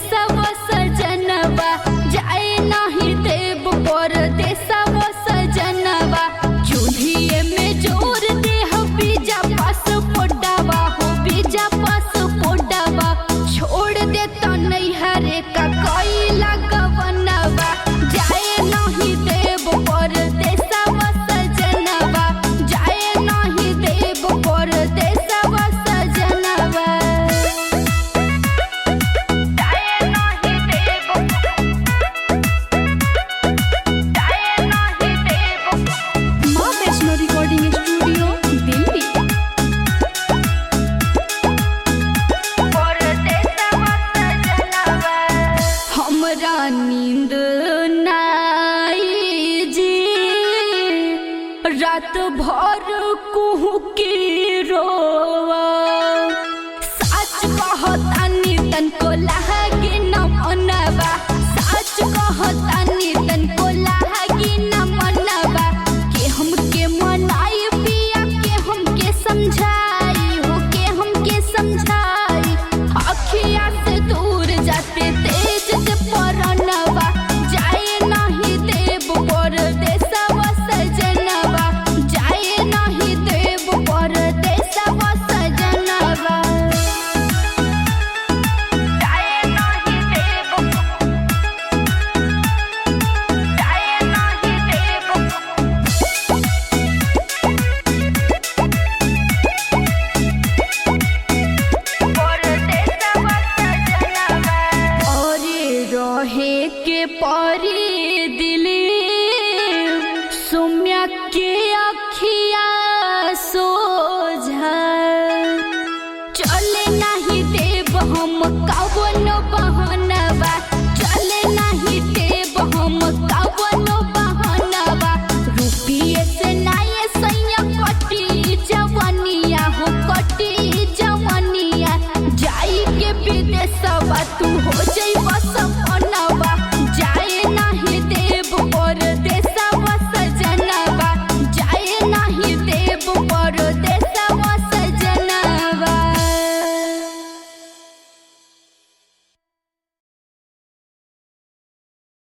देशवा सजनवा जाए नहीं देव परदेशवा सजनवा चूल्हिए में जोर दे हो बीजा पासपोर्टवा हो बीजा पासपोर्टवा छोड़ दे तो नहीं हरे का कोई लगवनवा जाए नहीं देव परदेशवा सजनवा जाए नहीं देव परदेशवा सजनवा माँ वैष्णो रिकॉर्डिंग स्टूडियो दिल्ली। हमरा नींद नाई जी रात भर कुहू के रोवा सच कहतानी तनको लागे न मनवा सच कहतानी तनको लागे न मनवा के हमके मनाई पिया के हमके समझाई हो के हमके समझाई अखिया से दूर जाते तेज से परनवा जाए नहीं देव परदेशवा सजनवा जाए नहीं देव परदेशवा सजनवा जाए नहीं देव और रहे के परी दिली सुम्या के अखिया सोझा चले नहीं देव हम कवनो बहनवा चले नहीं देव हम कवनो बहनवा रुपये से नाये सैया कटी जवनिया हो कटी जवनिया जाई के विदेशवा तू हो जाई